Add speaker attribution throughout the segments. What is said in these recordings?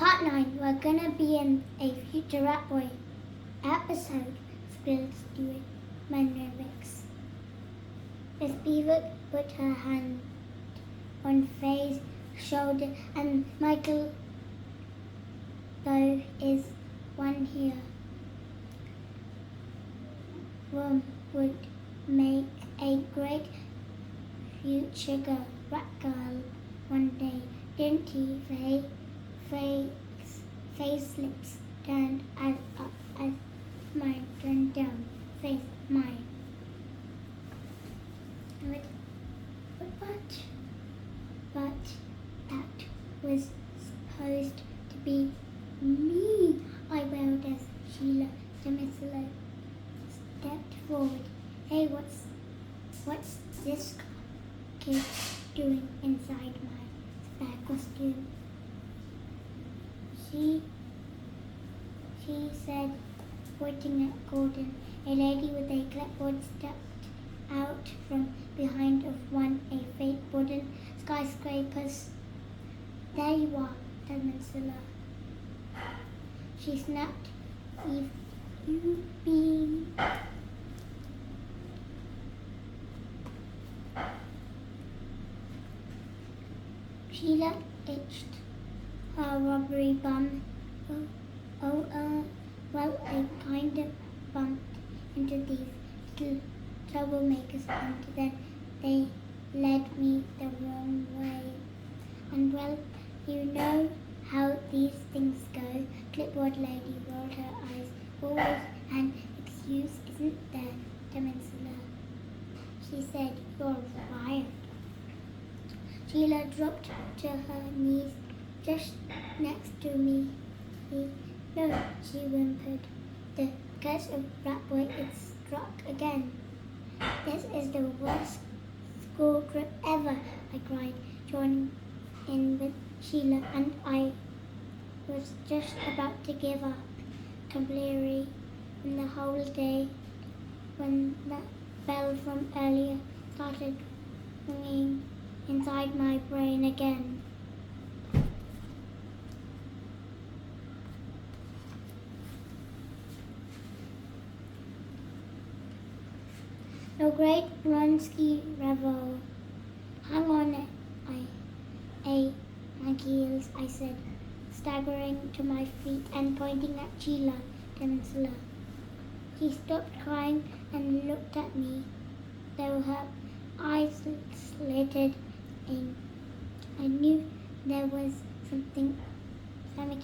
Speaker 1: Part 9, we're gonna be in a future Rat Boy episode. Spilled doing Manerics. Miss Beaver put her hand on Faye's shoulder, and Michael, though, is one here. Room would make a great future rat girl one day, didn't he, Faye? Faye's lips turned as up as mine turned down. Faye's mine. But that was supposed to be me, I wailed as Sheila Demislo stepped forward. Hey, what's this kid doing inside my spare costume? She said, pointing at Gordon. A lady with a clipboard stepped out from behind of a fake wooden skyscrapers. There you are, Peninsula. She snapped. You been? Sheila itched her rubbery bum. Well, I kind of bumped into these little troublemakers, and then they led me the wrong way. And well, you know how these things go. Clipboard lady rolled her eyes. Always an excuse, isn't there, Peninsula? She said, you're fired. Sheila dropped to her knees just next to me. No, she whimpered. The curse of Rat Boy is struck again. This is the worst school trip ever, I cried, joining in with Sheila, and I was just about to give up completely when the whole day, when that bell from earlier started ringing inside my brain again. The great Blonsky revel. Hang on, my heels, I said, staggering to my feet and pointing at Sheila Peninsula. She stopped crying and looked at me, though her eyes slitted in. I knew there was something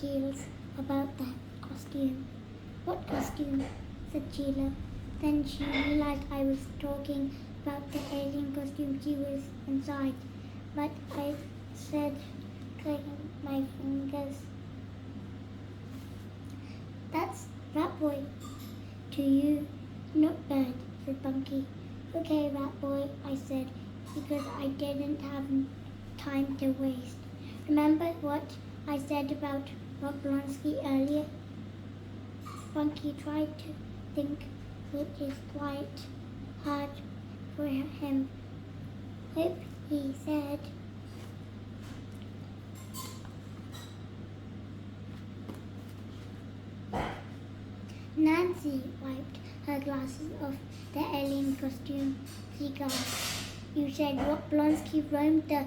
Speaker 1: heels about that costume. What costume? Said Sheila. Then she realized I was talking about the alien costume she was inside. But I said, clicking my fingers, that's Rat Boy to you, not bird, said Bunky. Okay, Rat Boy, I said, because I didn't have time to waste. Remember what I said about Rob Blonsky earlier? Bunky tried to think, which is quite hard for him. Hope, he said. Nancy wiped her glasses off the alien costume. She gasped. You said Rob Blonsky roamed the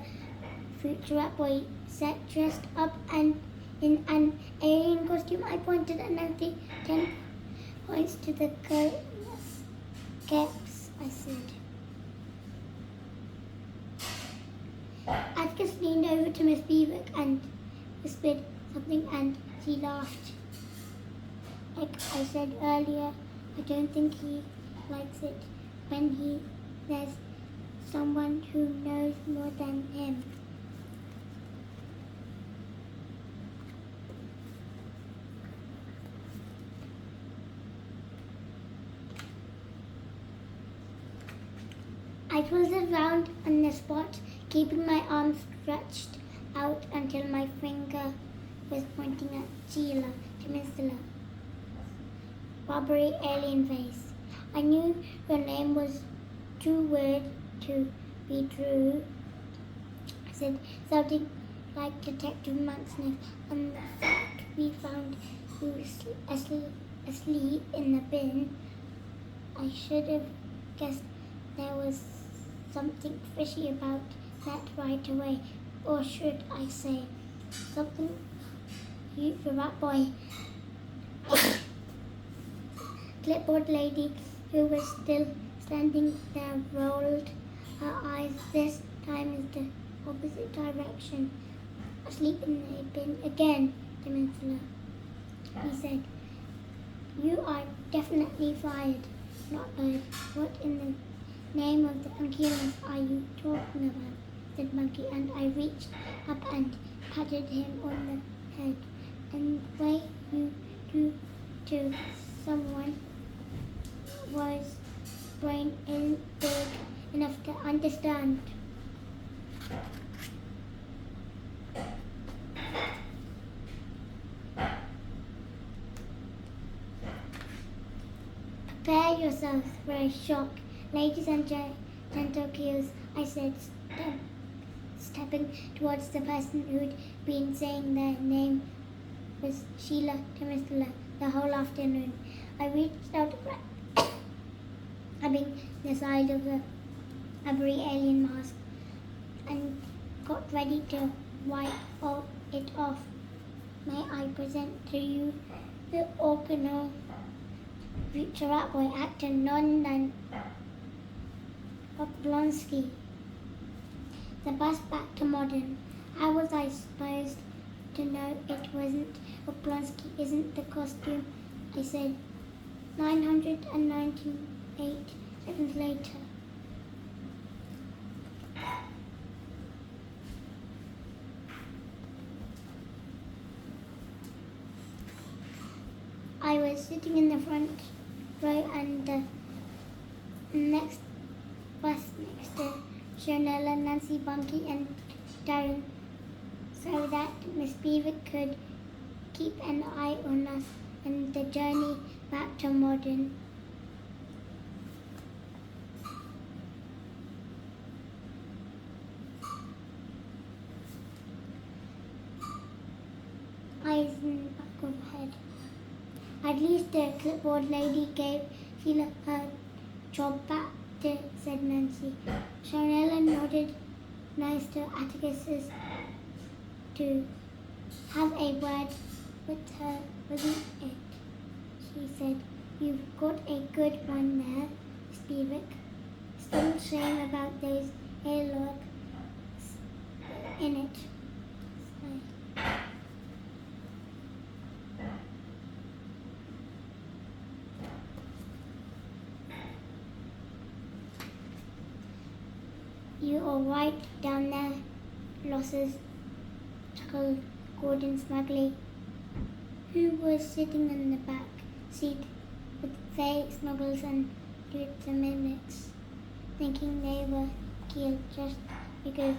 Speaker 1: future Rat Boy set dressed up and in an alien costume? I pointed at Nancy. 10 points to the caps, I said. Atticus leaned over to Miss Beaver and whispered something, and she laughed. Like I said earlier, I don't think he likes it when there's someone who knows more than him. I twisted round on the spot, keeping my arms stretched out until my finger was pointing at Sheila Peninsula. Rubbery alien face. I knew your name was too weird to be true, I said, sounding like Detective Munsniff on the we found you asleep in the bin. I should have guessed there was something fishy about that right away. Or should I say something? You, the rat boy. Clipboard lady, who was still standing there, rolled her eyes. This time is the opposite direction. Asleep in the bin again, Peninsula. He said, "You are definitely fired, not bird. What in the name of the funkiness are you talking about?" said Monkey, and I reached up and patted him on the head. And the way you do to someone whose brain isn't big enough to understand. Prepare yourselves for a shock, ladies and gentlemen, I said, stepping towards the person who'd been saying their name was Sheila Temistula the whole afternoon. I reached out, grabbing the side of the rubbery alien mask, and got ready to wipe it off. May I present to you the original future rat boy actor Norman Oblonsky. The bus back to modern. How was I supposed to know it wasn't Oblonsky? Isn't the costume? I said. 998 seconds later. I was sitting in the front row and the next bus next to Shonella, Nancy, Bunky and Darren, so that Miss Beaver could keep an eye on us and the journey back to modern. Eyes in the back of her head. At least the clipboard lady gave Sheila her job back, said Nancy. Shonella nodded nice to Atticus's to have a word with her, wasn't it? She said, "You've got a good one there, Spivak. Still shame about those airlocks in it." "You all right down there, Losses?" chuckled Gordon smugly, who was sitting in the back seat with Faye, Snuggles and the Mimics, thinking they were killed just because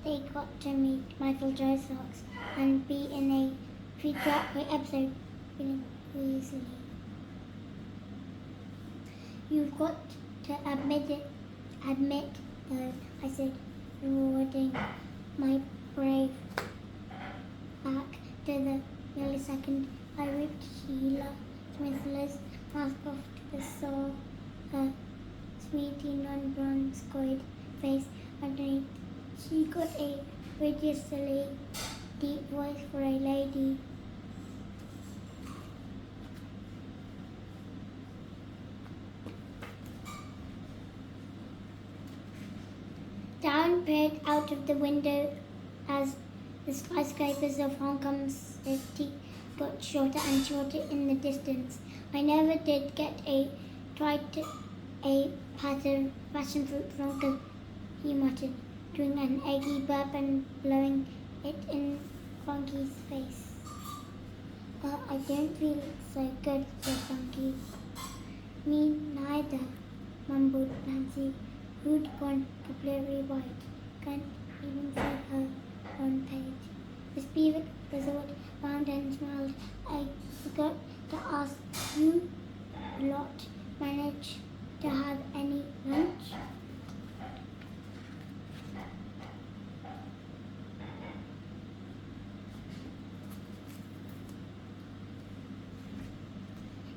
Speaker 1: they got to meet Michael J. Fox and be in a future episode feeling queasy. "You've got to admit, though," I said, rewarding my brave back to the millisecond I ripped Sheila Smith's mask off to saw her sweetie non-bronzed face underneath. She got a ridiculously deep voice for a lady. Darren peered out of the window as the skyscrapers of Hong Kong City got shorter and shorter in the distance. "I never did get a passion fruit from," he muttered, doing an eggy burp and blowing it in Funky's face. "I don't feel so good," said Funky. "Me neither," mumbled Nancy, who'd gone completely white. "Can't even see her on page." Miss Beaver resort round and smiled. "I forgot to ask, you lot manage to have any lunch?"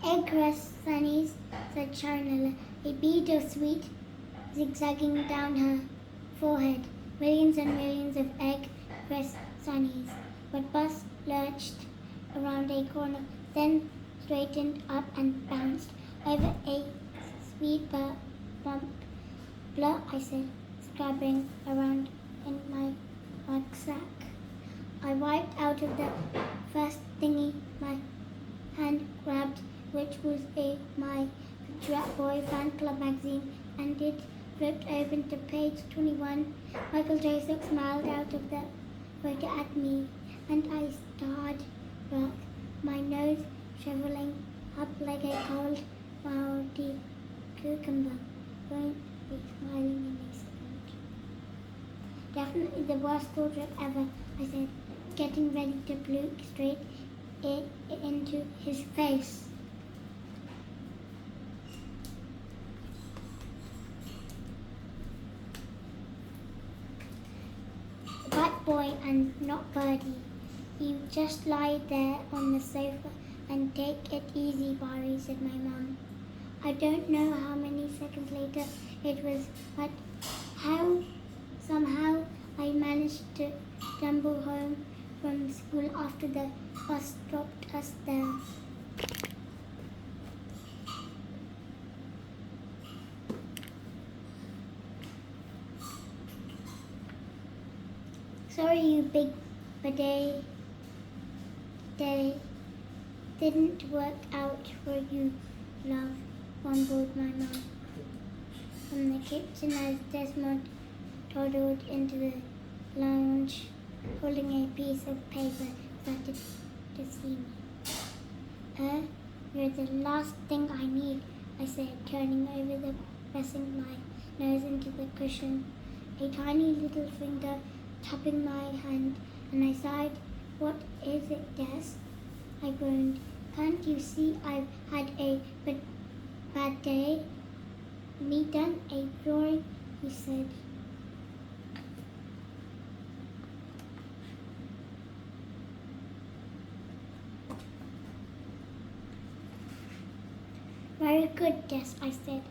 Speaker 1: Egg crust sunnies, said Sharonella, a bead of sweet zigzagging down her forehead. Millions and millions of egg crust sunnies. But Buzz lurched around a corner, then straightened up and bounced over a speed bump. Blur, I said, scrabbling around in my rucksack. I wiped out of the first thingy my hand grabbed, which was my Rat Boy fan club magazine, and it flipped open to page 21. Michael Joseph smiled out of the photo at me, and I started back, my nose shriveling up like a cold, mouthy cucumber. Won't be smiling in a second. Definitely the worst school trip ever, I said, getting ready to look straight into his face. Bad boy and not birdie. You just lie there on the sofa and take it easy, Barry, said my mum. I don't know how many seconds later it was, but somehow I managed to stumble home from school after the bus dropped us there. Sorry, you big bidet. Day didn't work out for you, love, mumbled my mum. From the kitchen as Desmond toddled into the lounge, holding a piece of paper, started to see me. You're the last thing I need, I said, turning over pressing my nose into the cushion, a tiny little finger tapping my hand, and I sighed. What is it, Des? I groaned. Can't you see I've had a bad day? Me done a drawing, he said. Very good, Des, I said.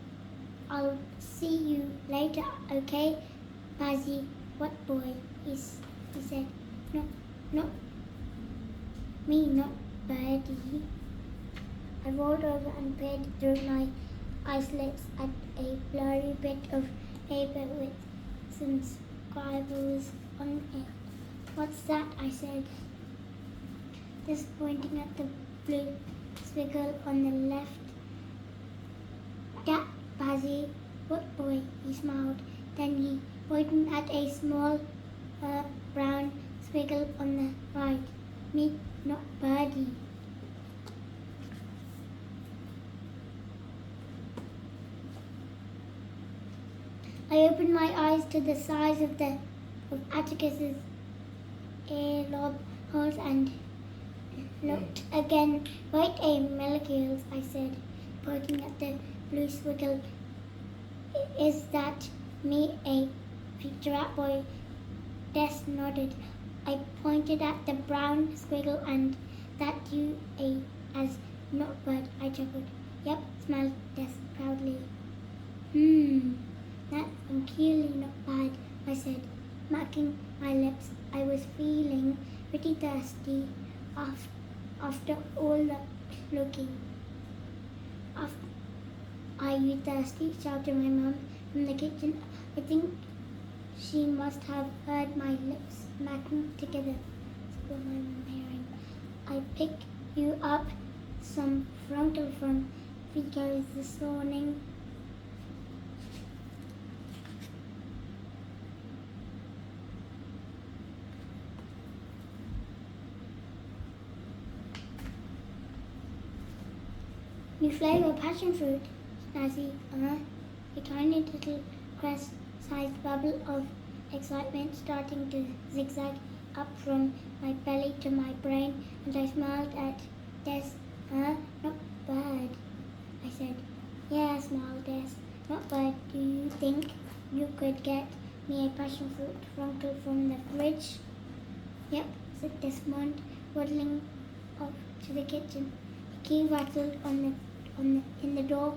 Speaker 1: I'll see you later, okay? Bazzy, what boy? He said. No, me, not Birdie. I rolled over and peered through my eye slits at a blurry bit of paper with some scribbles on it. What's that? I said, just pointing at the blue squiggle on the left. That, Bazzy, what boy? He smiled. Then he pointed at a small brown squiggle on the right. Me, not Birdie. I opened my eyes to the size of Atticus's earlobe holes and looked again. Right a molecules, I said, pointing at the blue squiggle. Is that me, a Rat Boy? Des nodded. I pointed at the brown squiggle and that you as not bird, I chuckled. Yep, smiled Des proudly. That's clearly not bad, I said, smacking my lips. I was feeling pretty thirsty after all the looking. Are you thirsty? Shouted my mum from the kitchen. I think she must have heard my lips smacking together. Squealed my mum hearing. I picked you up some frontal from Vico's this morning. New flavor passion fruit, Snazzy. A tiny little crest-sized bubble of excitement starting to zigzag up from my belly to my brain, and I smiled at Des. Not bad, I said. Yeah, smiled Des. Not bad. Do you think you could get me a passion fruit frontal from the fridge? Yep, said Desmond, waddling off to the kitchen. key rattled in the door,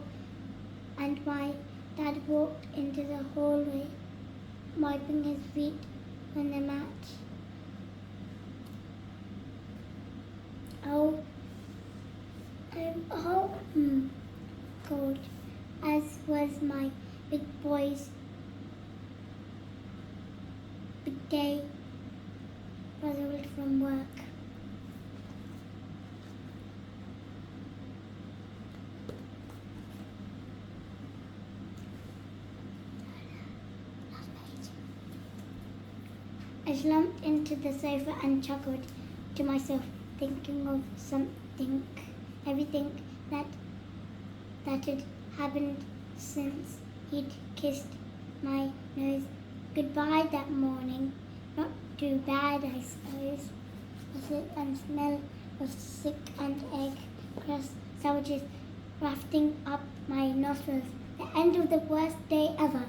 Speaker 1: and my dad walked into the hallway, wiping his feet on the mat. I'm cold, as was my big boy's big day, puzzled from work. I slumped into the sofa and chuckled to myself, thinking of everything that had happened since he'd kissed my nose goodbye that morning. Not too bad, I suppose, was it? And smell of sick and egg crust sandwiches wafting up my nostrils. The end of the worst day ever.